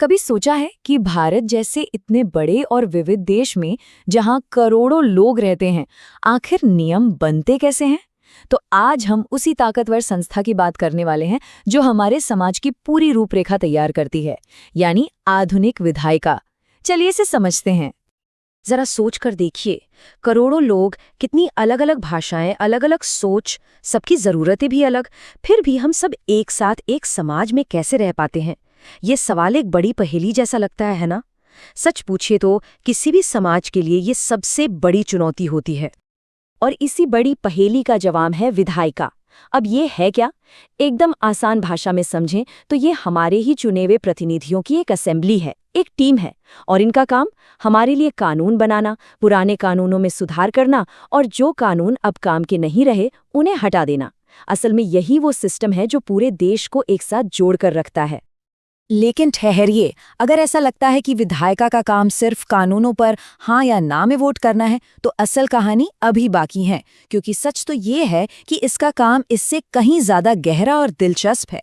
कभी सोचा है कि भारत जैसे इतने बड़े और विविध देश में जहां करोड़ों लोग रहते हैं, आखिर नियम बनते कैसे हैं? तो आज हम उसी ताकतवर संस्था की बात करने वाले हैं जो हमारे समाज की पूरी रूपरेखा तैयार करती है, यानी आधुनिक विधायिका। चलिए इसे समझते हैं। जरा सोच कर देखिए, करोड़ों लोग, कितनी अलग अलग भाषाएं, अलग अलग सोच, सबकी जरूरतें भी अलग, फिर भी हम सब एक साथ एक समाज में कैसे रह पाते हैं? ये सवाल एक बड़ी पहेली जैसा लगता है ना? सच पूछिए तो किसी भी समाज के लिए ये सबसे बड़ी चुनौती होती है। और इसी बड़ी पहेली का जवाब है विधायिका। अब ये है क्या? एकदम आसान भाषा में समझें तो ये हमारे ही चुने हुए प्रतिनिधियों की एक असेंबली है, एक टीम है। और इनका काम हमारे लिए कानून बनाना, पुराने कानूनों में सुधार करना और जो कानून अब काम के नहीं रहे उन्हें हटा देना। असल में यही वो सिस्टम है जो पूरे देश को एक साथ जोड़कर रखता है। लेकिन ठहरिए, अगर ऐसा लगता है कि विधायिका का काम सिर्फ कानूनों पर हाँ या ना में वोट करना है, तो असल कहानी अभी बाकी है, क्योंकि सच तो ये है कि इसका काम इससे कहीं ज्यादा गहरा और दिलचस्प है।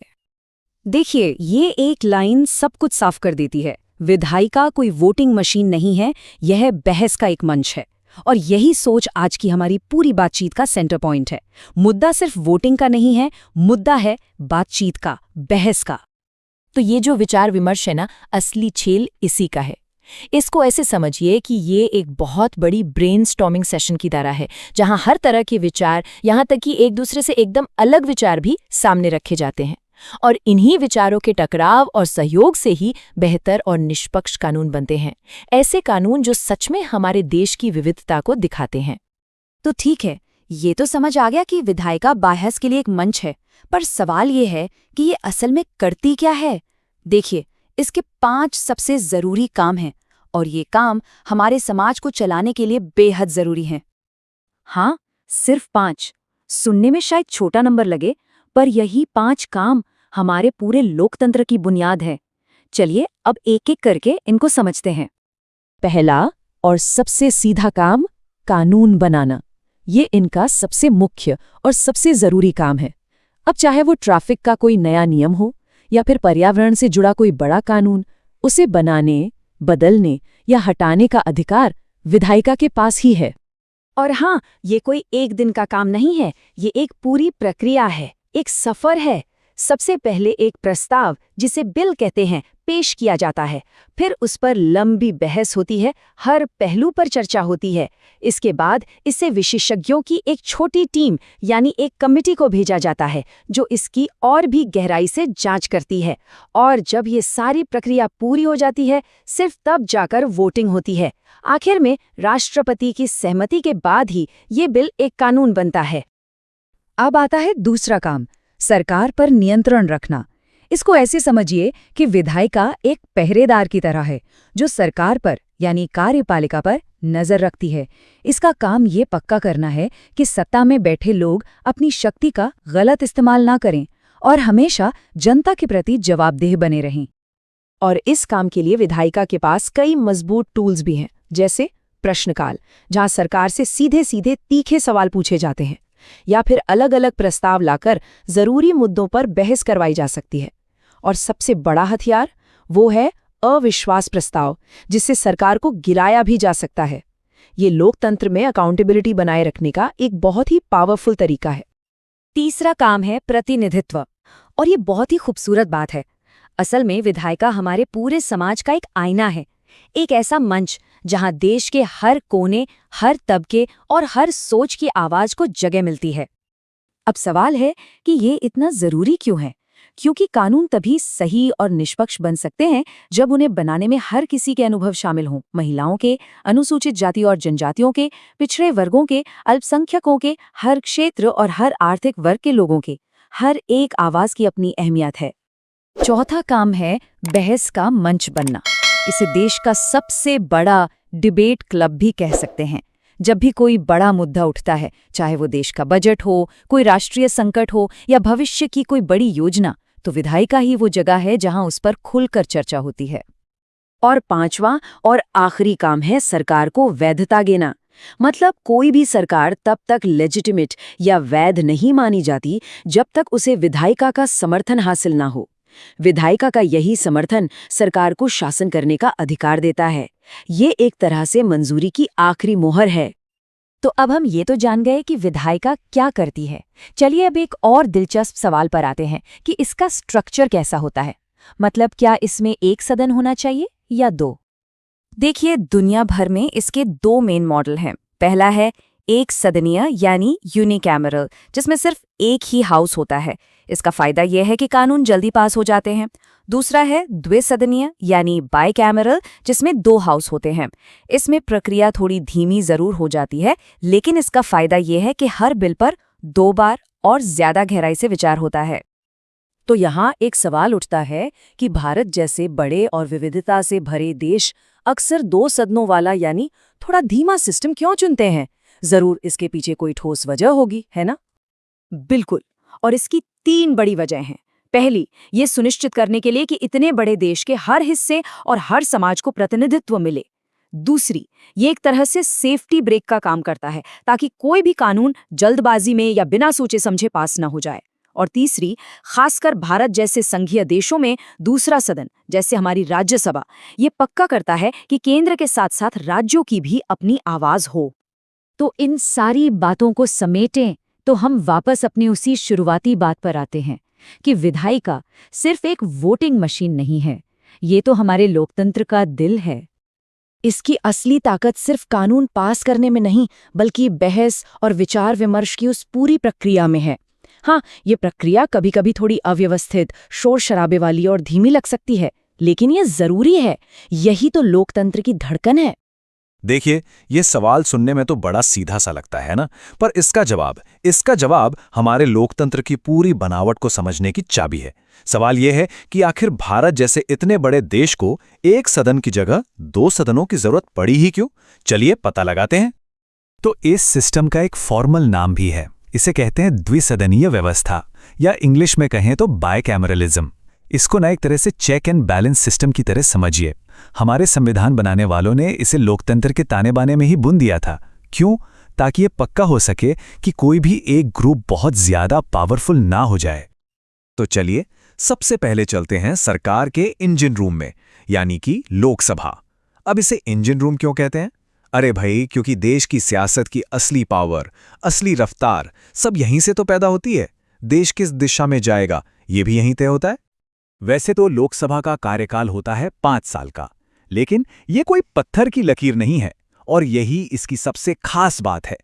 देखिए, ये एक लाइन सब कुछ साफ कर देती है। विधायिका कोई वोटिंग मशीन नहीं है, यह बहस का एक मंच है। और यही सोच आज की हमारी पूरी बातचीत का सेंटर पॉइंट है। मुद्दा सिर्फ वोटिंग का नहीं है, मुद्दा है बातचीत का, बहस का। तो ये जो विचार विमर्श है ना, असली खेल इसी का है। इसको ऐसे समझिए कि ये एक बहुत बड़ी ब्रेनस्टॉर्मिंग सेशन की तरह है, जहां हर तरह के विचार, यहाँ तक कि एक दूसरे से एकदम अलग विचार भी सामने रखे जाते हैं। और इन्हीं विचारों के टकराव और सहयोग से ही बेहतर और निष्पक्ष कानून बनते हैं। ऐसे कानून जो सच में हमारे देश की विविधता को दिखाते हैं। तो ठीक है, ये तो समझ आ गया कि विधायिका बहस के लिए एक मंच है, पर सवाल ये है कि ये असल में करती क्या है? देखिए, इसके 5 सबसे जरूरी काम हैं, और ये काम हमारे समाज को चलाने के लिए बेहद जरूरी हैं। हाँ, सिर्फ 5। सुनने में शायद छोटा नंबर लगे, पर यही 5 काम हमारे पूरे लोकतंत्र की बुनियाद है। चलिए अब एक-एक करके इनको समझते हैं। पहला और सबसे सीधा काम, कानून बनाना। ये इनका सबसे मुख्य और सबसे जरूरी काम है। अब चाहे वो ट्रैफिक का कोई नया नियम हो या फिर पर्यावरण से जुड़ा कोई बड़ा कानून, उसे बनाने, बदलने या हटाने का अधिकार विधायिका के पास ही है। और हाँ, ये कोई एक दिन का काम नहीं है, ये एक पूरी प्रक्रिया है, एक सफर है। सबसे पहले एक प्रस्ताव, जिसे बिल कहते हैं, पेश किया जाता है। फिर उस पर लंबी बहस होती है, हर पहलू पर चर्चा होती है। इसके बाद इसे विशेषज्ञों की एक छोटी टीम यानी एक कमेटी को भेजा जाता है, जो इसकी और भी गहराई से जांच करती है। और जब ये सारी प्रक्रिया पूरी हो जाती है, सिर्फ तब जाकर वोटिंग होती है। आखिर में राष्ट्रपति की सहमति के बाद ही ये बिल एक कानून बनता है। अब आता है दूसरा काम, सरकार पर नियंत्रण रखना। इसको ऐसे समझिए कि विधायिका एक पहरेदार की तरह है, जो सरकार पर यानी कार्यपालिका पर नजर रखती है। इसका काम ये पक्का करना है कि सत्ता में बैठे लोग अपनी शक्ति का गलत इस्तेमाल ना करें और हमेशा जनता के प्रति जवाबदेह बने रहें। और इस काम के लिए विधायिका के पास कई मजबूत टूल्स भी हैं, जैसे प्रश्नकाल, जहां सरकार से सीधे सीधे तीखे सवाल पूछे जाते हैं, या फिर अलग अलग प्रस्ताव लाकर जरूरी मुद्दों पर बहस करवाई जा सकती है। और सबसे बड़ा हथियार वो है अविश्वास प्रस्ताव, जिससे सरकार को गिराया भी जा सकता है। ये लोकतंत्र में अकाउंटेबिलिटी बनाए रखने का एक बहुत ही पावरफुल तरीका है। तीसरा काम है प्रतिनिधित्व, और ये बहुत ही खूबसूरत बात है। असल में विधायिका हमारे पूरे समाज का एक आईना है, एक ऐसा मंच जहां देश के हर कोने, हर तबके और हर सोच की आवाज को जगह मिलती है। अब सवाल है कि ये इतना जरूरी क्यों है? क्योंकि कानून तभी सही और निष्पक्ष बन सकते हैं जब उन्हें बनाने में हर किसी के अनुभव शामिल हों, महिलाओं के, अनुसूचित जाति और जनजातियों के, पिछड़े वर्गों के, अल्पसंख्यकों के, हर क्षेत्र और हर आर्थिक वर्ग के लोगों के। हर एक आवाज की अपनी अहमियत है। चौथा काम है बहस का मंच बनना। इसे देश का सबसे बड़ा डिबेट क्लब भी कह सकते हैं। जब भी कोई बड़ा मुद्दा उठता है, चाहे वो देश का बजट हो, कोई राष्ट्रीय संकट हो या भविष्य की कोई बड़ी योजना, तो विधायिका ही वो जगह है जहां उस पर खुलकर चर्चा होती है। और पांचवा और आखिरी काम है सरकार को वैधता देना। मतलब कोई भी सरकार तब तक लेजिटिमेट या वैध नहीं मानी जाती जब तक उसे विधायिका का समर्थन हासिल ना हो। विधायिका का यही समर्थन सरकार को शासन करने का अधिकार देता है। ये एक तरह से मंजूरी की आखिरी मोहर है। तो अब हम ये तो जान गए कि विधायिका क्या करती है। चलिए अब एक और दिलचस्प सवाल पर आते हैं कि इसका स्ट्रक्चर कैसा होता है। मतलब क्या इसमें एक सदन होना चाहिए या दो? देखिए, दुनिया भर में इसके दो मेन मॉडल हैं। पहला है एक सदनीय यानी यूनिकैमरल, जिसमें सिर्फ एक ही हाउस होता है। इसका फायदा यह है कि कानून जल्दी पास हो जाते हैं। दूसरा है द्विसदनीय यानी बाइकैमरल, जिसमें दो हाउस होते हैं। इसमें प्रक्रिया थोड़ी धीमी जरूर हो जाती है, लेकिन इसका फायदा यह है कि हर बिल पर 2 बार और ज्यादा गहराई से विचार होता है। तो यहाँ एक सवाल उठता है कि भारत जैसे बड़े और विविधता से भरे देश अक्सर 2 सदनों वाला यानी थोड़ा धीमा सिस्टम क्यों चुनते हैं? जरूर इसके पीछे कोई ठोस वजह होगी, है ना? बिल्कुल, और इसकी 3 बड़ी वजह हैं। पहली, ये सुनिश्चित करने के लिए कि इतने बड़े देश के हर हिस्से और हर समाज को प्रतिनिधित्व मिले। दूसरी, ये एक तरह से सेफ्टी ब्रेक का काम करता है, ताकि कोई भी कानून जल्दबाजी में या बिना सोचे समझे पास न हो जाए। और तीसरी, खासकर भारत जैसे संघीय देशों में दूसरा सदन, जैसे हमारी राज्यसभा, ये पक्का करता है कि केंद्र के साथ साथ राज्यों की भी अपनी आवाज हो। तो इन सारी बातों को समेटें तो हम वापस अपनी उसी शुरुआती बात पर आते हैं कि विधायिका सिर्फ एक वोटिंग मशीन नहीं है, ये तो हमारे लोकतंत्र का दिल है। इसकी असली ताकत सिर्फ कानून पास करने में नहीं, बल्कि बहस और विचार विमर्श की उस पूरी प्रक्रिया में है। हाँ, ये प्रक्रिया कभी कभी थोड़ी अव्यवस्थित, शोर शराबे वाली और धीमी लग सकती है, लेकिन ये जरूरी है। यही तो लोकतंत्र की धड़कन है। देखिए, ये सवाल सुनने में तो बड़ा सीधा सा लगता है ना, पर इसका जवाब हमारे लोकतंत्र की पूरी बनावट को समझने की चाबी है। सवाल ये है कि आखिर भारत जैसे इतने बड़े देश को एक सदन की जगह 2 सदनों की जरूरत पड़ी ही क्यों? चलिए पता लगाते हैं। तो इस सिस्टम का एक फॉर्मल नाम भी है। इसे कहते हैं द्विसदनीय व्यवस्था, या इंग्लिश में कहें तो बाइकैमरलिज्म। इसको ना एक तरह से चेक एंड बैलेंस सिस्टम की तरह समझिए। हमारे संविधान बनाने वालों ने इसे लोकतंत्र के ताने बाने में ही बुन दिया था। क्यों? ताकि ये पक्का हो सके कि कोई भी एक ग्रुप बहुत ज्यादा पावरफुल ना हो जाए। तो चलिए सबसे पहले चलते हैं सरकार के इंजन रूम में, यानी कि लोकसभा। अब इसे इंजन रूम क्यों कहते हैं? अरे भाई, क्योंकि देश की सियासत की असली पावर, असली रफ्तार सब यहीं से तो पैदा होती है। देश किस दिशा में जाएगा ये भी यहीं तय होता है। वैसे तो लोकसभा का कार्यकाल होता है 5 साल का, लेकिन ये कोई पत्थर की लकीर नहीं है, और यही इसकी सबसे खास बात है।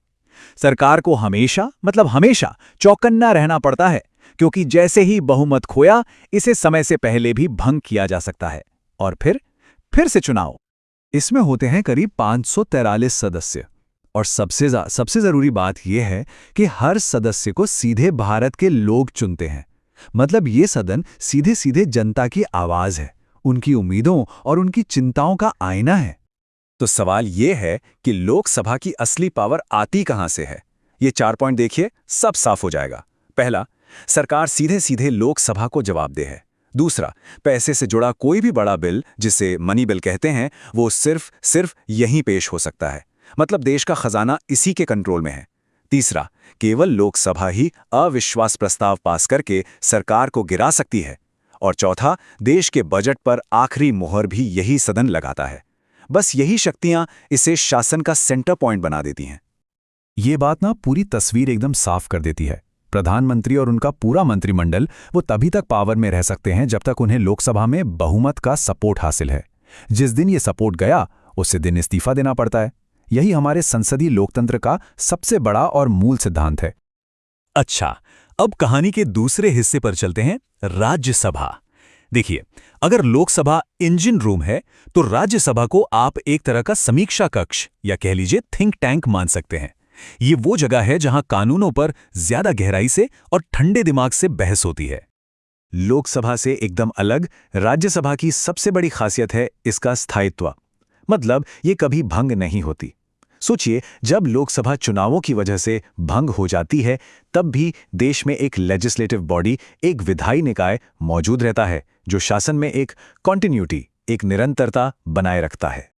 सरकार को हमेशा चौकन्ना रहना पड़ता है, क्योंकि जैसे ही बहुमत खोया, इसे समय से पहले भी भंग किया जा सकता है। और फिर से चुनाव। इसमें होते हैं करीब 543 सदस्य, और सबसे जरूरी बात यह है कि हर सदस्य को सीधे भारत के लोग चुनते हैं। मतलब ये सदन सीधे सीधे जनता की आवाज है, उनकी उम्मीदों और उनकी चिंताओं का आईना है। तो सवाल ये है कि लोकसभा की असली पावर आती कहां से है? ये 4 पॉइंट देखिए, सब साफ हो जाएगा। पहला, सरकार सीधे सीधे लोकसभा को जवाबदेह है। दूसरा, पैसे से जुड़ा कोई भी बड़ा बिल, जिसे मनी बिल कहते हैं, वो सिर्फ यहीं पेश हो सकता है। मतलब देश का खजाना इसी के कंट्रोल में है। तीसरा, केवल लोकसभा ही अविश्वास प्रस्ताव पास करके सरकार को गिरा सकती है। और चौथा, देश के बजट पर आखिरी मोहर भी यही सदन लगाता है। बस यही शक्तियां इसे शासन का सेंटर पॉइंट बना देती हैं। ये बात ना पूरी तस्वीर एकदम साफ कर देती है। प्रधानमंत्री और उनका पूरा मंत्रिमंडल वो तभी तक पावर में रह सकते हैं जब तक उन्हें लोकसभा में बहुमत का सपोर्ट हासिल है। जिस दिन ये सपोर्ट गया, उसी दिन इस्तीफा देना पड़ता है। यही हमारे संसदीय लोकतंत्र का सबसे बड़ा और मूल सिद्धांत है। अच्छा, अब कहानी के दूसरे हिस्से पर चलते हैं, राज्यसभा। देखिए, अगर लोकसभा इंजन रूम है, तो राज्यसभा को आप एक तरह का समीक्षा कक्ष या कह लीजिए थिंक टैंक मान सकते हैं। ये वो जगह है जहां कानूनों पर ज्यादा गहराई से और ठंडे दिमाग से बहस होती है। लोकसभा से एकदम अलग राज्यसभा की सबसे बड़ी खासियत है इसका स्थायित्व। मतलब ये कभी भंग नहीं होती। सोचिए, जब लोकसभा चुनावों की वजह से भंग हो जाती है, तब भी देश में एक लेजिस्लेटिव बॉडी, एक विधायी निकाय मौजूद रहता है, जो शासन में एक कॉन्टिन्यूटी, एक निरंतरता बनाए रखता है।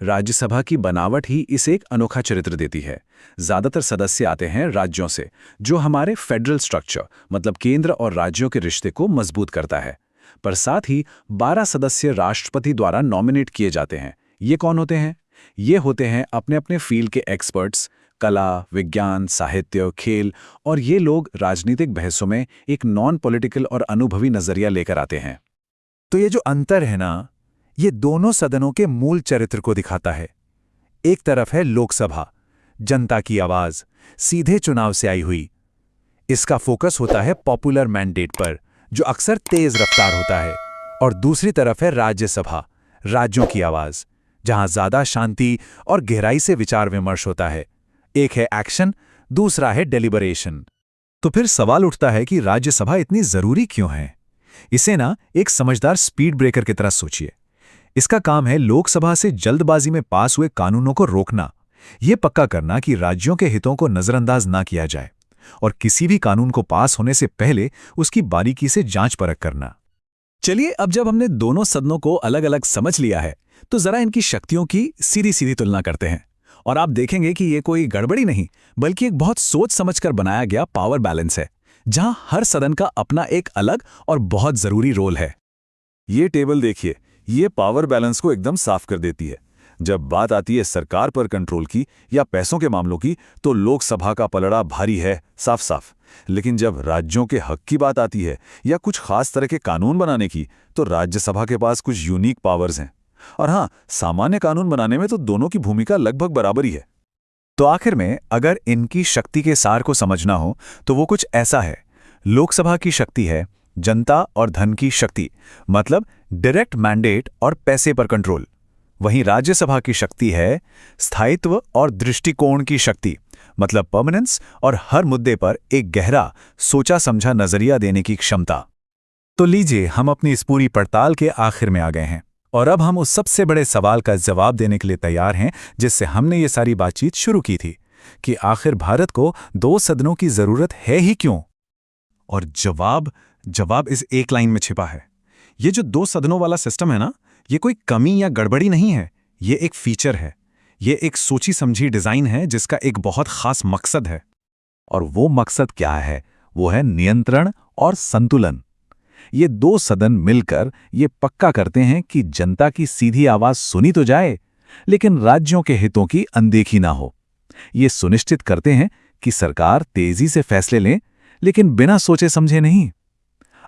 राज्यसभा की बनावट ही इसे एक अनोखा चरित्र देती है। ज्यादातर सदस्य आते हैं राज्यों से, जो हमारे फेडरल स्ट्रक्चर, मतलब केंद्र और राज्यों के रिश्ते को मजबूत करता है। पर साथ ही 12 सदस्य राष्ट्रपति द्वारा नॉमिनेट किए जाते हैं। ये कौन होते हैं? ये होते हैं अपने अपने फील्ड के एक्सपर्ट्स, कला, विज्ञान, साहित्य, खेल, और ये लोग राजनीतिक बहसों में एक नॉन पॉलिटिकल और अनुभवी नजरिया लेकर आते हैं। तो ये जो अंतर है ना, ये दोनों सदनों के मूल चरित्र को दिखाता है। एक तरफ है लोकसभा, जनता की आवाज, सीधे चुनाव से आई हुई। इसका फोकस होता है पॉपुलर मैंडेट पर, जो अक्सर तेज रफ्तार होता है। और दूसरी तरफ है राज्यसभा, राज्यों की आवाज, जहां ज्यादा शांति और गहराई से विचार विमर्श होता है। एक है एक्शन, दूसरा है डेलिबरेशन। तो फिर सवाल उठता है कि राज्यसभा इतनी जरूरी क्यों है? इसे ना एक समझदार स्पीड ब्रेकर की तरह सोचिए। इसका काम है लोकसभा से जल्दबाजी में पास हुए कानूनों को रोकना, ये पक्का करना कि राज्यों के हितों को नजरअंदाज ना किया जाए, और किसी भी कानून को पास होने से पहले उसकी बारीकी से जांच परख करना। चलिए, अब जब हमने दोनों सदनों को अलग अलग समझ लिया है, तो जरा इनकी शक्तियों की सीधी सीधी तुलना करते हैं, और आप देखेंगे कि ये कोई गड़बड़ी नहीं, बल्कि एक बहुत सोच समझकर बनाया गया पावर बैलेंस है, जहां हर सदन का अपना एक अलग और बहुत जरूरी रोल है। ये टेबल देखिए, ये पावर बैलेंस को एकदम साफ कर देती है। जब बात आती है सरकार पर कंट्रोल की या पैसों के मामलों की, तो लोकसभा का पलड़ा भारी है, साफ साफ। लेकिन जब राज्यों के हक की बात आती है या कुछ खास तरह के कानून बनाने की, तो राज्यसभा के पास कुछ यूनिक पावर्स हैं। और हाँ, सामान्य कानून बनाने में तो दोनों की भूमिका लगभग बराबर ही है। तो आखिर में अगर इनकी शक्ति के सार को समझना हो, तो वो कुछ ऐसा है। लोकसभा की शक्ति है जनता और धन की शक्ति, मतलब डायरेक्ट मैंडेट और पैसे पर कंट्रोल। वहीं राज्यसभा की शक्ति है स्थायित्व और दृष्टिकोण की शक्ति, मतलब परमानेंस और हर मुद्दे पर एक गहरा सोचा समझा नजरिया देने की क्षमता। तो लीजिए, हम अपनी इस पूरी पड़ताल के आखिर में आ गए हैं, और अब हम उस सबसे बड़े सवाल का जवाब देने के लिए तैयार हैं जिससे हमने ये सारी बातचीत शुरू की थी, कि आखिर भारत को 2 सदनों की जरूरत है ही क्यों? और जवाब इस एक लाइन में छिपा है। ये जो 2 सदनों वाला सिस्टम है ना, ये कोई कमी या गड़बड़ी नहीं है, ये एक फीचर है। ये एक सोची समझी डिजाइन है जिसका एक बहुत खास मकसद है। और वो मकसद क्या है? वो है नियंत्रण और संतुलन। ये 2 सदन मिलकर ये पक्का करते हैं कि जनता की सीधी आवाज सुनी तो जाए, लेकिन राज्यों के हितों की अनदेखी ना हो। ये सुनिश्चित करते हैं कि सरकार तेजी से फैसले लें, लेकिन बिना सोचे समझे नहीं।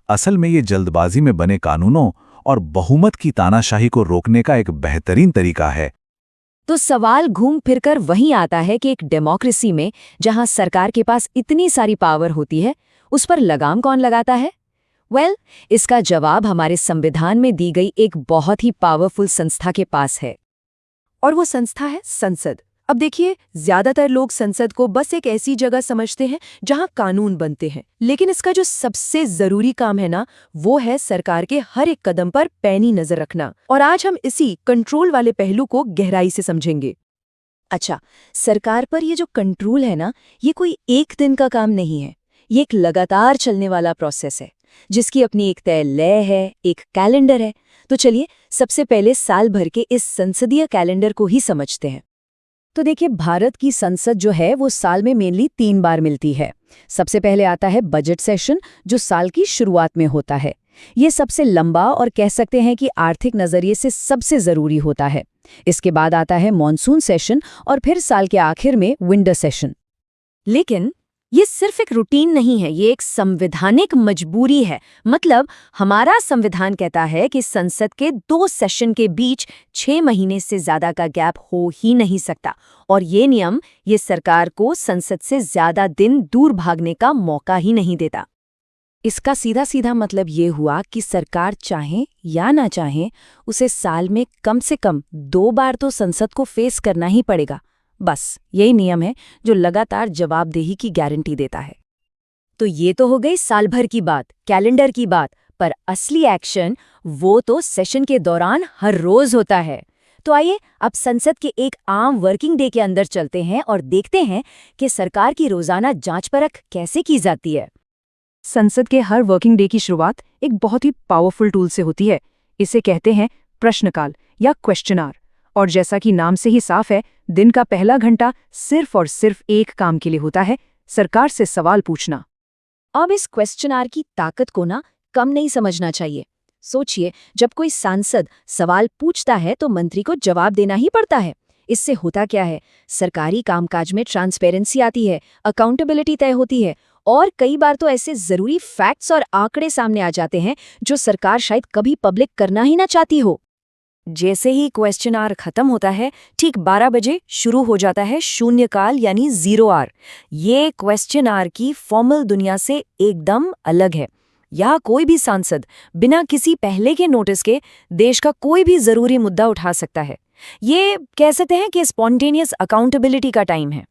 असल में ये जल्दबाजी में बने कानूनों और बहुमत की तानाशाही को रोकने का एक बेहतरीन तरीका है। तो सवाल घूम फिरकर वहीं आता है कि एक डेमोक्रेसी में जहां सरकार के पास इतनी सारी पावर होती है, उस पर लगाम कौन लगाता है? इसका जवाब हमारे संविधान में दी गई एक बहुत ही पावरफुल संस्था के पास है, और वो संस्था है संसद। अब देखिए, ज्यादातर लोग संसद को बस एक ऐसी जगह समझते हैं जहां कानून बनते हैं, लेकिन इसका जो सबसे जरूरी काम है ना, वो है सरकार के हर एक कदम पर पैनी नजर रखना। और आज हम इसी कंट्रोल वाले पहलू को गहराई से समझेंगे। अच्छा, सरकार पर ये जो कंट्रोल है ना, ये कोई एक दिन का काम नहीं है। ये एक लगातार चलने वाला प्रोसेस है, जिसकी अपनी एक तय लय है, एक कैलेंडर है। तो चलिए, सबसे पहले साल भर के इस संसदीय कैलेंडर को ही समझते हैं। तो देखिए, भारत की संसद जो है वो साल में मेनली 3 बार मिलती है। सबसे पहले आता है बजट सेशन, जो साल की शुरुआत में होता है। ये सबसे लंबा और कह सकते हैं कि आर्थिक नजरिए से सबसे जरूरी होता है। इसके बाद आता है मॉनसून सेशन, और फिर साल के आखिर में विंटर सेशन। लेकिन ये सिर्फ एक रूटीन नहीं है, ये एक संवैधानिक मजबूरी है। मतलब हमारा संविधान कहता है कि संसद के 2 सेशन के बीच 6 महीने से ज्यादा का गैप हो ही नहीं सकता, और ये नियम ये सरकार को संसद से ज्यादा दिन दूर भागने का मौका ही नहीं देता। इसका सीधा सीधा मतलब ये हुआ कि सरकार चाहे या ना चाहे, उसे साल में कम से कम 2 बार तो संसद को फेस करना ही पड़ेगा। बस यही नियम है जो लगातार जवाबदेही की गारंटी देता है। तो ये तो हो गई साल भर की बात, कैलेंडर की बात, पर असली एक्शन वो तो सेशन के दौरान हर रोज होता है। तो आइए अब संसद के एक आम वर्किंग डे के अंदर चलते हैं और देखते हैं कि सरकार की रोजाना जांच परख कैसे की जाती है। संसद के हर वर्किंग डे की शुरुआत एक बहुत ही पावरफुल टूल से होती है। इसे कहते हैं प्रश्नकाल या क्वेश्चन आवर। और जैसा कि नाम से ही साफ है, दिन का पहला घंटा सिर्फ और सिर्फ एक काम के लिए होता है, सरकार से सवाल पूछना। अब इस क्वेश्चन आवर की ताकत को ना कम नहीं समझना चाहिए। सोचिए, जब कोई सांसद सवाल पूछता है तो मंत्री को जवाब देना ही पड़ता है। इससे होता क्या है, सरकारी कामकाज में ट्रांसपेरेंसी आती है, अकाउंटेबिलिटी तय होती है और कई बार तो ऐसे जरूरी फैक्ट्स और आंकड़े सामने आ जाते हैं जो सरकार शायद कभी पब्लिक करना ही ना चाहती हो। जैसे ही क्वेश्चन आवर खत्म होता है, ठीक 12 बजे शुरू हो जाता है शून्यकाल यानी 0 आवर। ये क्वेश्चन आवर की फॉर्मल दुनिया से एकदम अलग है। यहाँ कोई भी सांसद बिना किसी पहले के नोटिस के देश का कोई भी जरूरी मुद्दा उठा सकता है। ये कह सकते हैं कि स्पॉन्टेनियस अकाउंटेबिलिटी का टाइम है।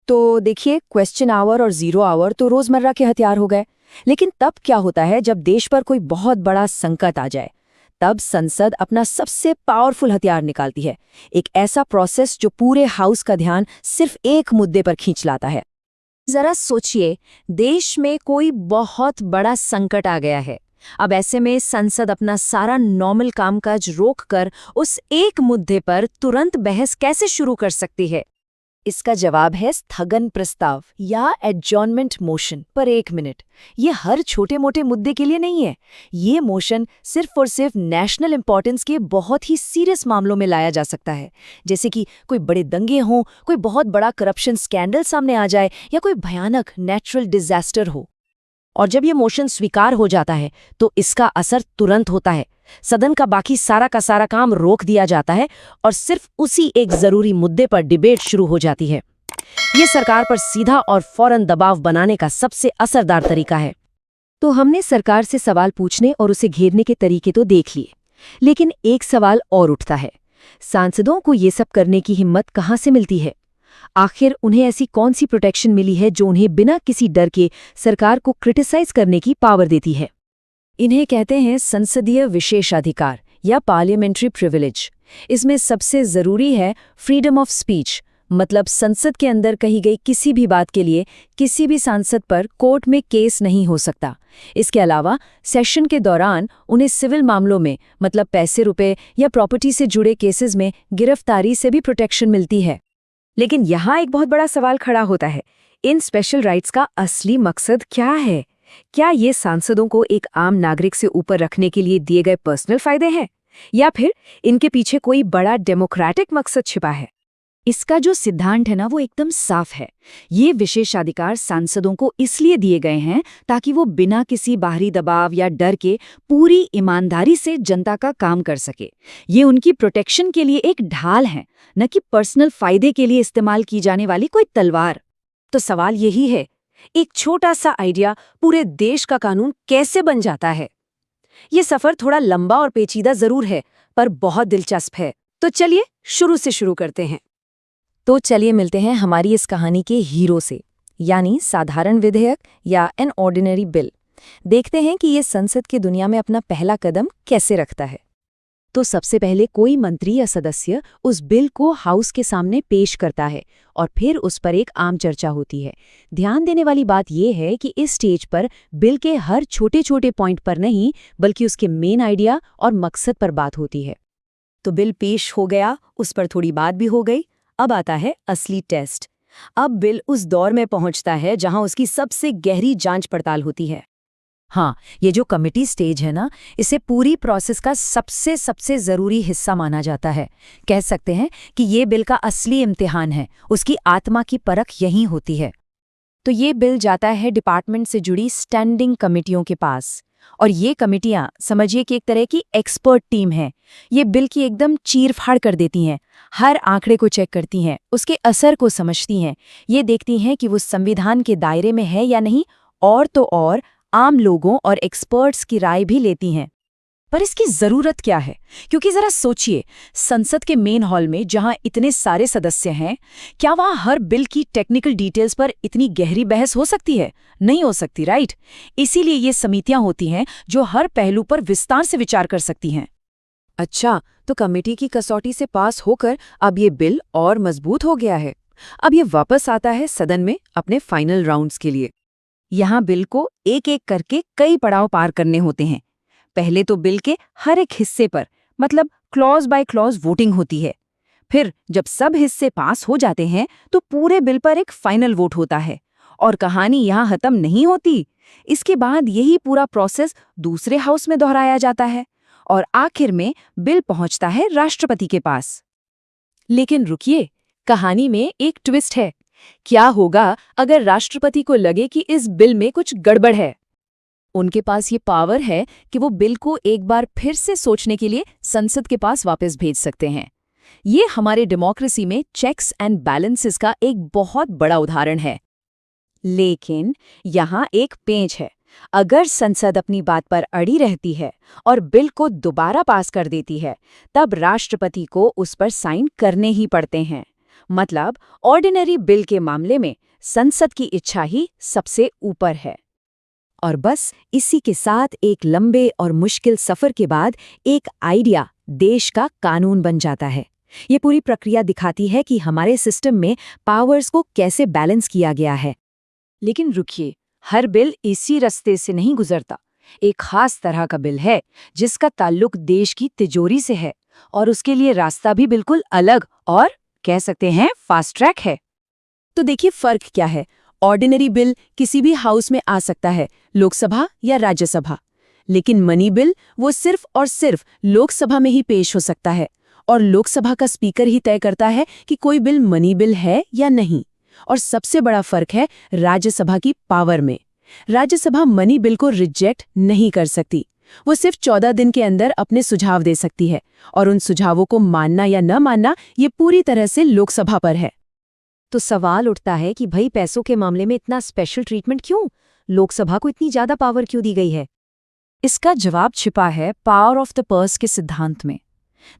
तो देखिए, क्वेश्चन आवर और 0 आवर तो रोजमर्रा के हथियार हो गए। लेकिन तब क्या होता है जब देश पर कोई बहुत बड़ा संकट आ जाए? तब संसद अपना सबसे पावरफुल हथियार निकालती है, एक ऐसा प्रोसेस जो पूरे हाउस का ध्यान सिर्फ एक मुद्दे पर खींच लाता है। जरा सोचिए, देश में कोई बहुत बड़ा संकट आ गया है। अब ऐसे में संसद अपना सारा नॉर्मल कामकाज रोककर उस एक मुद्दे पर तुरंत बहस कैसे शुरू कर सकती है? इसका जवाब है स्थगन प्रस्ताव या एडजॉर्नमेंट मोशन पर 1 मिनट। ये हर छोटे मोटे मुद्दे के लिए नहीं है। ये मोशन सिर्फ और सिर्फ नेशनल इंपॉर्टेंस के बहुत ही सीरियस मामलों में लाया जा सकता है, जैसे कि कोई बड़े दंगे हों, कोई बहुत बड़ा करप्शन स्कैंडल सामने आ जाए या कोई भयानक नेचुरल डिजास्टर हो। और जब ये मोशन स्वीकार हो जाता है तो इसका असर तुरंत होता है। सदन का बाकी सारा का सारा काम रोक दिया जाता है और सिर्फ उसी एक जरूरी मुद्दे पर डिबेट शुरू हो जाती है। ये सरकार पर सीधा और फौरन दबाव बनाने का सबसे असरदार तरीका है। तो हमने सरकार से सवाल पूछने और उसे घेरने के तरीके तो देख लिए, लेकिन एक सवाल और उठता है, सांसदों को ये सब करने की हिम्मत कहाँ से मिलती है? आखिर उन्हें ऐसी कौन सी प्रोटेक्शन मिली है जो उन्हें बिना किसी डर के सरकार को क्रिटिसाइज करने की पावर देती है? इन्हें कहते हैं संसदीय विशेषाधिकार या पार्लियामेंट्री प्रिविलेज। इसमें सबसे जरूरी है फ्रीडम ऑफ स्पीच, मतलब संसद के अंदर कही गई किसी भी बात के लिए किसी भी सांसद पर कोर्ट में केस नहीं हो सकता। इसके अलावा सेशन के दौरान उन्हें सिविल मामलों में, मतलब पैसे रुपए या प्रॉपर्टी से जुड़े केसेस में गिरफ्तारी से भी प्रोटेक्शन मिलती है। लेकिन यहाँ एक बहुत बड़ा सवाल खड़ा होता है, इन स्पेशल राइट्स का असली मकसद क्या है? क्या ये सांसदों को एक आम नागरिक से ऊपर रखने के लिए दिए गए पर्सनल फायदे हैं, या फिर इनके पीछे कोई बड़ा डेमोक्रेटिक मकसद छिपा है? इसका जो सिद्धांत है ना, वो एकदम साफ है। ये विशेषाधिकार सांसदों को इसलिए दिए गए हैं ताकि वो बिना किसी बाहरी दबाव या डर के पूरी ईमानदारी से जनता का काम कर सके। ये उनकी प्रोटेक्शन के लिए एक ढाल है, न कि पर्सनल फायदे के लिए इस्तेमाल की जाने वाली कोई तलवार। तो सवाल यही है, एक छोटा सा आइडिया पूरे देश का कानून कैसे बन जाता है? ये सफर थोड़ा लंबा और पेचीदा जरूर है, पर बहुत दिलचस्प है। तो चलिए शुरू से शुरू करते हैं। तो चलिए मिलते हैं हमारी इस कहानी के हीरो से, यानी साधारण विधेयक या एन ऑर्डिनरी बिल। देखते हैं कि ये संसद की दुनिया में अपना पहला कदम कैसे रखता है। तो सबसे पहले कोई मंत्री या सदस्य उस बिल को हाउस के सामने पेश करता है और फिर उस पर एक आम चर्चा होती है। ध्यान देने वाली बात यह है कि इस स्टेज पर बिल के हर छोटे छोटे पॉइंट पर नहीं, बल्कि उसके मेन आइडिया और मकसद पर बात होती है। तो बिल पेश हो गया, उस पर थोड़ी बात भी हो गई। अब आता है असली टेस्ट। अब बिल उस दौर में पहुंचता है जहां उसकी सबसे गहरी जांच पड़ताल होती है। हाँ, ये जो कमिटी स्टेज है ना, इसे पूरी प्रोसेस का सबसे जरूरी हिस्सा माना जाता है। कह सकते हैं कि ये बिल का असली इम्तिहान है, उसकी आत्मा की परख यहीं होती है। तो ये बिल जाता है डिपार्टमेंट से जुड़ी स्टैंडिंग कमिटियों के पास, और ये कमिटियां समझिए कि एक तरह की एक्सपर्ट टीम है। ये बिल की एकदम चीर-फाड़ कर देती हैं, हर आंकड़े को चेक करती हैं, उसके असर को समझती हैं, ये देखती हैं कि वो संविधान के दायरे में है या नहीं, और तो और आम लोगों और एक्सपर्ट्स की राय भी लेती हैं। पर इसकी जरूरत क्या है? क्योंकि जरा सोचिए, संसद के मेन हॉल में जहां इतने सारे सदस्य हैं, क्या वहां हर बिल की टेक्निकल डिटेल्स पर इतनी गहरी बहस हो सकती है? नहीं हो सकती, राइट? इसीलिए ये समितियां होती हैं जो हर पहलू पर विस्तार से विचार कर सकती हैं। अच्छा, तो कमेटी की कसौटी से पास होकर अब ये बिल और मजबूत हो गया है। अब ये वापस आता है सदन में अपने फाइनल राउंड्स के लिए। यहाँ बिल को एक एक करके कई पड़ाव पार करने होते हैं। पहले तो बिल के हर एक हिस्से पर, मतलब क्लॉज बाय क्लॉज वोटिंग होती है। फिर जब सब हिस्से पास हो जाते हैं तो पूरे बिल पर एक फाइनल वोट होता है। और कहानी यहाँ खत्म नहीं होती। इसके बाद यही पूरा प्रोसेस दूसरे हाउस में दोहराया जाता है और आखिर में बिल पहुंचता है राष्ट्रपति के पास। लेकिन रुकिए, कहानी में एक ट्विस्ट है। क्या होगा अगर राष्ट्रपति को लगे कि इस बिल में कुछ गड़बड़ है? उनके पास ये पावर है कि वो बिल को एक बार फिर से सोचने के लिए संसद के पास वापस भेज सकते हैं। ये हमारे डेमोक्रेसी में चेक्स एंड बैलेंसेस का एक बहुत बड़ा उदाहरण है। लेकिन यहाँ एक पेंच है। अगर संसद अपनी बात पर अड़ी रहती है और बिल को दोबारा पास कर देती है, तब राष्ट्रपति को उस पर साइन करने ही पड़ते हैं। मतलब ऑर्डिनरी बिल के मामले में संसद की इच्छा ही सबसे ऊपर है। और बस इसी के साथ एक लंबे और मुश्किल सफर के बाद एक आइडिया देश का कानून बन जाता है। ये पूरी प्रक्रिया दिखाती है कि हमारे सिस्टम में पावर्स को कैसे बैलेंस किया गया है। लेकिन रुकिए, हर बिल इसी रास्ते से नहीं गुजरता। एक खास तरह का बिल है जिसका ताल्लुक देश की तिजोरी से है और उसके लिए रास्ता भी बिल्कुल अलग और कह सकते हैं फास्ट ट्रैक है। तो देखिए फर्क क्या है। ऑर्डिनरी बिल किसी भी हाउस में आ सकता है, लोकसभा या राज्यसभा। लेकिन मनी बिल वो सिर्फ और सिर्फ लोकसभा में ही पेश हो सकता है और लोकसभा का स्पीकर ही तय करता है कि कोई बिल मनी बिल है या नहीं। और सबसे बड़ा फर्क है राज्यसभा की पावर में। राज्यसभा मनी बिल को रिजेक्ट नहीं कर सकती। वो सिर्फ 14 दिन के अंदर अपने सुझाव दे सकती है और उन सुझावों को मानना या न मानना ये पूरी तरह से लोकसभा पर है। तो सवाल उठता है कि भाई पैसों के मामले में इतना स्पेशल ट्रीटमेंट क्यों? लोकसभा को इतनी ज्यादा पावर क्यों दी गई है? इसका जवाब छिपा है पावर ऑफ द पर्स के सिद्धांत में।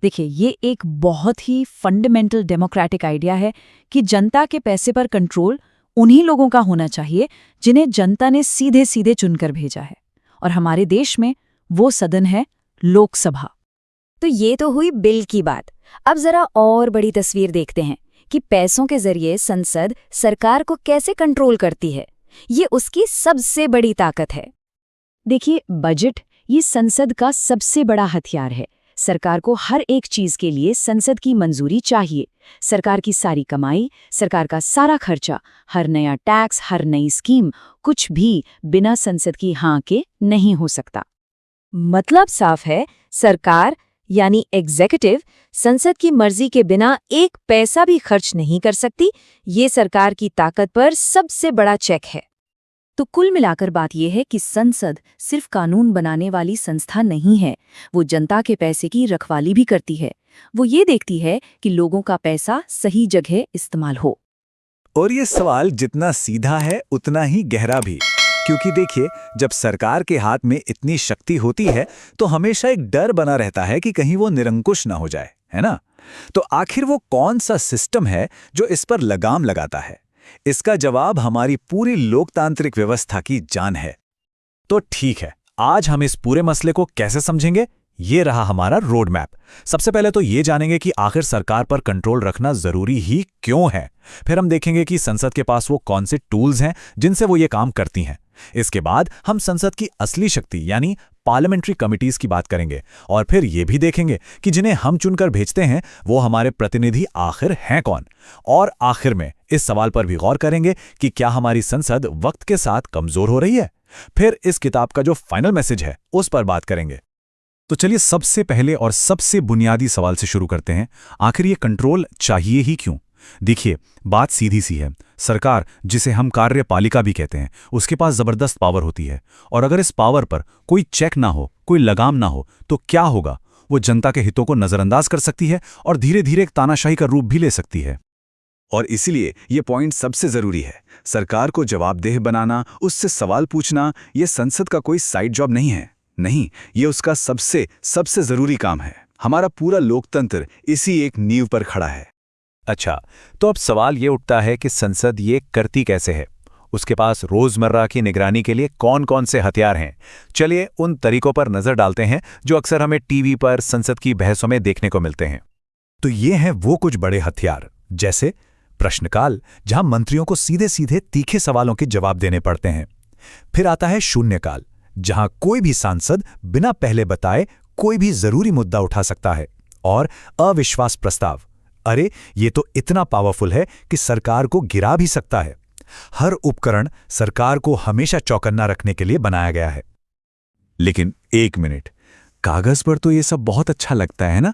देखिए, ये एक बहुत ही फंडामेंटल डेमोक्रेटिक आइडिया है कि जनता के पैसे पर कंट्रोल उन्हीं लोगों का होना चाहिए जिन्हें जनता ने सीधे सीधे चुनकर भेजा है। और हमारे देश में वो सदन है लोकसभा। तो ये तो हुई बिल की बात। अब जरा और बड़ी तस्वीर देखते हैं कि पैसों के जरिए संसद सरकार को कैसे कंट्रोल करती है। ये उसकी सबसे बड़ी ताकत है। देखिए, बजट ये संसद का सबसे बड़ा हथियार है। सरकार को हर एक चीज के लिए संसद की मंजूरी चाहिए। सरकार की सारी कमाई, सरकार का सारा खर्चा, हर नया टैक्स, हर नई स्कीम, कुछ भी बिना संसद की हाँ के नहीं हो सकता। मतलब साफ है, सरकार यानी एग्जीक्यूटिव संसद की मर्जी के बिना एक पैसा भी खर्च नहीं कर सकती। ये सरकार की ताकत पर सबसे बड़ा चेक है। तो कुल मिलाकर बात यह है कि संसद सिर्फ कानून बनाने वाली संस्था नहीं है, वो जनता के पैसे की रखवाली भी करती है। वो ये देखती है कि लोगों का पैसा सही जगह इस्तेमाल हो। और ये सवाल जितना सीधा है उतना ही गहरा भी, क्योंकि देखिए, जब सरकार के हाथ में इतनी शक्ति होती है तो हमेशा एक डर बना रहता है कि कहीं वो निरंकुश ना हो जाए, है ना? तो आखिर वो कौन सा सिस्टम है जो इस पर लगाम लगाता है? इसका जवाब हमारी पूरी लोकतांत्रिक व्यवस्था की जान है। तो ठीक है, आज हम इस पूरे मसले को कैसे समझेंगे? ये रहा हमारा रोड मैप। सबसे पहले तो ये जानेंगे कि आखिर सरकार पर कंट्रोल रखना जरूरी ही क्यों है। फिर हम देखेंगे कि संसद के पास वो कौन से टूल्स हैं जिनसे वो ये काम करती हैं। इसके बाद हम संसद की असली शक्ति यानी पार्लियामेंट्री कमिटीज की बात करेंगे और फिर ये भी देखेंगे कि जिन्हें हम चुनकर भेजते हैं वो हमारे प्रतिनिधि आखिर हैं कौन। और आखिर में इस सवाल पर भी गौर करेंगे कि क्या हमारी संसद वक्त के साथ कमजोर हो रही है। फिर इस किताब का जो फाइनल मैसेज है उस पर बात करेंगे। तो चलिए सबसे पहले और सबसे बुनियादी सवाल से शुरू करते हैं। आखिर ये कंट्रोल चाहिए ही क्यों? देखिए, बात सीधी सी है। सरकार, जिसे हम कार्यपालिका भी कहते हैं, उसके पास जबरदस्त पावर होती है और अगर इस पावर पर कोई चेक ना हो, कोई लगाम ना हो, तो क्या होगा? वो जनता के हितों को नजरअंदाज कर सकती है और धीरे धीरे एक तानाशाही का रूप भी ले सकती है। और इसीलिए ये पॉइंट सबसे जरूरी है। सरकार को जवाबदेह बनाना, उससे सवाल पूछना, ये संसद का कोई साइड जॉब नहीं है। नहीं, ये उसका सबसे जरूरी काम है। हमारा पूरा लोकतंत्र इसी एक नींव पर खड़ा है। अच्छा, तो अब सवाल ये उठता है कि संसद ये करती कैसे है? उसके पास रोजमर्रा की निगरानी के लिए कौन कौन से हथियार हैं? चलिए उन तरीकों पर नजर डालते हैं जो अक्सर हमें टीवी पर संसद की बहसों में देखने को मिलते हैं। तो ये हैं वो कुछ बड़े हथियार, जैसे प्रश्नकाल, जहां मंत्रियों को सीधे सीधे तीखे सवालों के जवाब देने पड़ते हैं। फिर आता है शून्यकाल, जहां कोई भी सांसद बिना पहले बताए कोई भी जरूरी मुद्दा उठा सकता है। और अविश्वास प्रस्ताव, अरे ये तो इतना पावरफुल है कि सरकार को गिरा भी सकता है। हर उपकरण सरकार को हमेशा चौकन्ना रखने के लिए बनाया गया है। लेकिन एक मिनट, कागज पर तो ये सब बहुत अच्छा लगता है ना,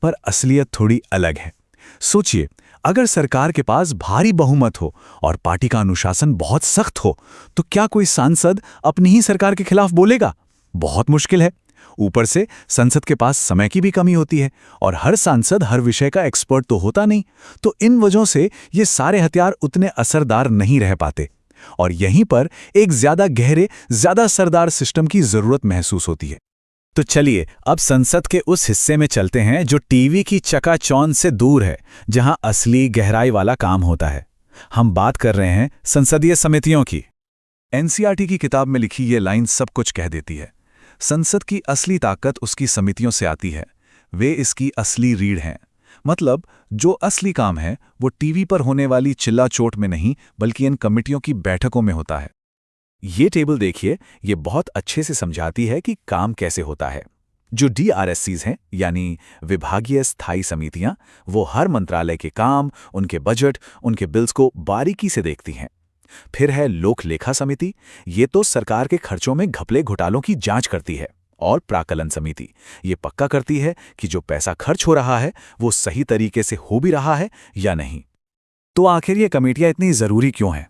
पर असलियत थोड़ी अलग है। सोचिए, अगर सरकार के पास भारी बहुमत हो और पार्टी का अनुशासन बहुत सख्त हो, तो क्या कोई सांसद अपनी ही सरकार के खिलाफ बोलेगा? बहुत मुश्किल है। ऊपर से संसद के पास समय की भी कमी होती है और हर सांसद हर विषय का एक्सपर्ट तो होता नहीं। तो इन वजहों से ये सारे हथियार उतने असरदार नहीं रह पाते और यहीं पर एक ज्यादा गहरे, ज्यादा असरदार सिस्टम की जरूरत महसूस होती है। तो चलिए अब संसद के उस हिस्से में चलते हैं जो टीवी की चकाचौंध से दूर है, जहां असली गहराई वाला काम होता है। हम बात कर रहे हैं संसदीय समितियों की। एनसीईआरटी की किताब में लिखी ये लाइन सब कुछ कह देती है। संसद की असली ताकत उसकी समितियों से आती है। वे इसकी असली रीढ़ हैं। मतलब जो असली काम है वो टीवी पर होने वाली चिल्ला चोट में नहीं, बल्कि इन कमिटियों की बैठकों में होता है। ये टेबल देखिए, ये बहुत अच्छे से समझाती है कि काम कैसे होता है। जो DRSCs हैं, यानी विभागीय स्थायी समितियां, वो हर मंत्रालय के काम, उनके बजट, उनके बिल्स को बारीकी से देखती हैं। फिर है लोक लेखा समिति, ये तो सरकार के खर्चों में घपले घोटालों की जांच करती है। और प्राकलन समिति, ये पक्का करती है कि जो पैसा खर्च हो रहा है वो सही तरीके से हो भी रहा है या नहीं। तो आखिर ये कमेटियां इतनी जरूरी क्यों हैं?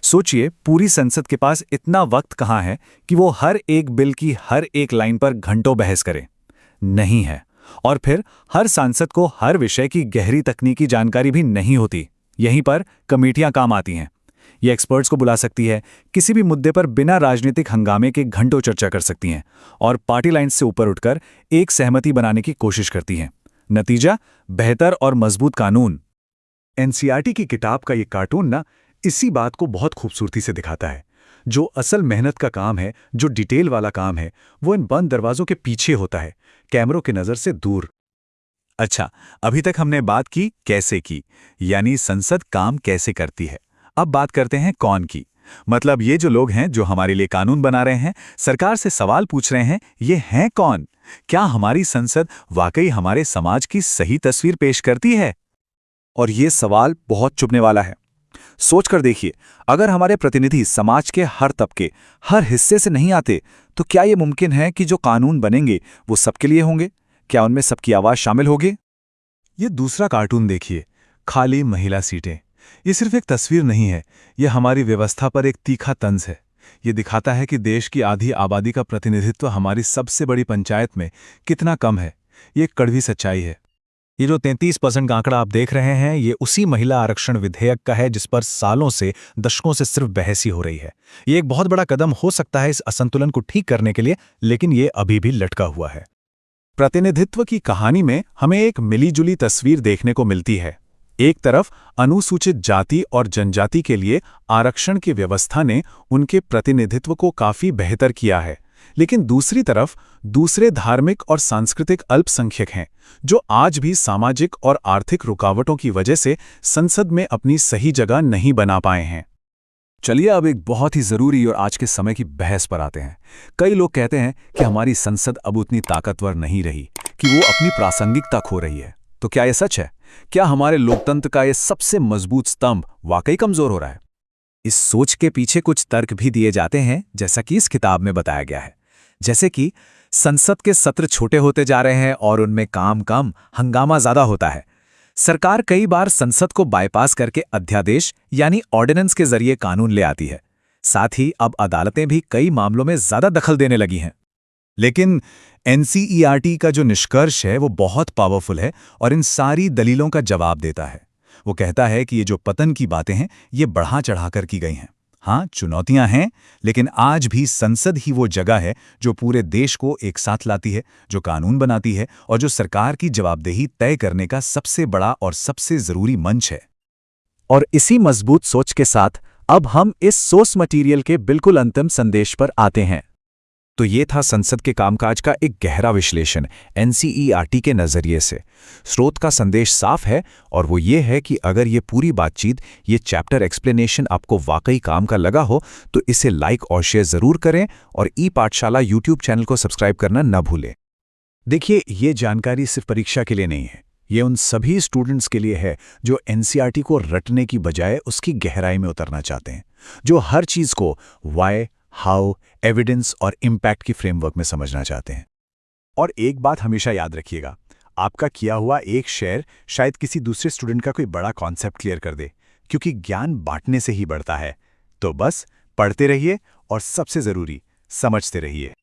सोचिए, पूरी संसद के पास इतना वक्त कहाँ है कि वो हर एक बिल की हर एक लाइन पर घंटों बहस करे? नहीं है। और फिर हर सांसद को हर विषय की गहरी तकनीकी जानकारी भी नहीं होती। यहीं पर कमेटियां काम आती हैं। ये एक्सपर्ट्स को बुला सकती है, किसी भी मुद्दे पर बिना राजनीतिक हंगामे के घंटों चर्चा कर सकती हैं और पार्टी लाइन से ऊपर उठकर एक सहमति बनाने की कोशिश करती हैं। नतीजा, बेहतर और मजबूत कानून। एनसीईआरटी की किताब का ये कार्टून ना इसी बात को बहुत खूबसूरती से दिखाता है। जो असल मेहनत का काम है, जो डिटेल वाला काम है, वो इन बंद दरवाजों के पीछे होता है, कैमरों की नजर से दूर। अच्छा, अभी तक हमने बात की कैसे की, यानी संसद काम कैसे करती है। अब बात करते हैं कौन की। मतलब ये जो लोग हैं जो हमारे लिए कानून बना रहे हैं, सरकार से सवाल पूछ रहे हैं, ये हैं कौन? क्या हमारी संसद वाकई हमारे समाज की सही तस्वीर पेश करती है? और ये सवाल बहुत चुभने वाला है। सोच कर देखिए, अगर हमारे प्रतिनिधि समाज के हर तबके, हर हिस्से से नहीं आते, तो क्या ये मुमकिन है कि जो कानून बनेंगे वो सबके लिए होंगे? क्या उनमें सबकी आवाज शामिल होगी? ये दूसरा कार्टून देखिए, खाली महिला सीटें। ये सिर्फ एक तस्वीर नहीं है, ये हमारी व्यवस्था पर एक तीखा तंज है। ये दिखाता है कि देश की आधी आबादी का प्रतिनिधित्व हमारी सबसे बड़ी पंचायत में कितना कम है। ये एक कड़वी सच्चाई है। ये जो 33% का आंकड़ा आप देख रहे हैं, ये उसी महिला आरक्षण विधेयक का है जिस पर सालों से, दशकों से सिर्फ बहस ही हो रही है। ये एक बहुत बड़ा कदम हो सकता है इस असंतुलन को ठीक करने के लिए, लेकिन ये अभी भी लटका हुआ है। प्रतिनिधित्व की कहानी में हमें एक मिलीजुली तस्वीर देखने को मिलती है। एक तरफ अनुसूचित जाति और जनजाति के लिए आरक्षण की व्यवस्था ने उनके प्रतिनिधित्व को काफी बेहतर किया है, लेकिन दूसरी तरफ दूसरे धार्मिक और सांस्कृतिक अल्पसंख्यक हैं जो आज भी सामाजिक और आर्थिक रुकावटों की वजह से संसद में अपनी सही जगह नहीं बना पाए हैं। चलिए अब एक बहुत ही जरूरी और आज के समय की बहस पर आते हैं। कई लोग कहते हैं कि हमारी संसद अब उतनी ताकतवर नहीं रही, कि वो अपनी प्रासंगिकता खो रही है। तो क्या यह सच है? क्या हमारे लोकतंत्र का यह सबसे मजबूत स्तंभ वाकई कमजोर हो रहा है? इस सोच के पीछे कुछ तर्क भी दिए जाते हैं, जैसा कि इस किताब में बताया गया है। जैसे कि संसद के सत्र छोटे होते जा रहे हैं और उनमें काम कम, हंगामा ज्यादा होता है। सरकार कई बार संसद को बाईपास करके अध्यादेश यानी ऑर्डिनेंस के जरिए कानून ले आती है। साथ ही अब अदालतें भी कई मामलों में ज्यादा दखल देने लगी हैं। लेकिन एनसीईआरटी का जो निष्कर्ष है वो बहुत पावरफुल है और इन सारी दलीलों का जवाब देता है। वो कहता है कि ये जो पतन की बातें हैं, ये बढ़ा चढ़ाकर की गई हैं। हाँ, चुनौतियां हैं, लेकिन आज भी संसद ही वो जगह है जो पूरे देश को एक साथ लाती है, जो कानून बनाती है और जो सरकार की जवाबदेही तय करने का सबसे बड़ा और सबसे जरूरी मंच है। और इसी मजबूत सोच के साथ अब हम इस सोर्स मटेरियल के बिल्कुल अंतिम संदेश पर आते हैं। तो ये था संसद के कामकाज का एक गहरा विश्लेषण एनसीईआरटी के नजरिए से। स्रोत का संदेश साफ है और वो ये है कि अगर ये पूरी बातचीत, ये चैप्टर एक्सप्लेनेशन आपको वाकई काम का लगा हो तो इसे लाइक और शेयर जरूर करें और ई पाठशाला यूट्यूब चैनल को सब्सक्राइब करना न भूलें। देखिए, ये जानकारी सिर्फ परीक्षा के लिए नहीं है, ये उन सभी स्टूडेंट्स के लिए है जो एनसीईआरटी को रटने की बजाय उसकी गहराई में उतरना चाहते हैं, जो हर चीज़ को व्हाई, हाउ, एविडेंस और इम्पैक्ट की फ्रेमवर्क में समझना चाहते हैं। और एक बात हमेशा याद रखिएगा, आपका किया हुआ एक शेयर शायद किसी दूसरे स्टूडेंट का कोई बड़ा कॉन्सेप्ट क्लियर कर दे, क्योंकि ज्ञान बांटने से ही बढ़ता है। तो बस पढ़ते रहिए और सबसे ज़रूरी, समझते रहिए।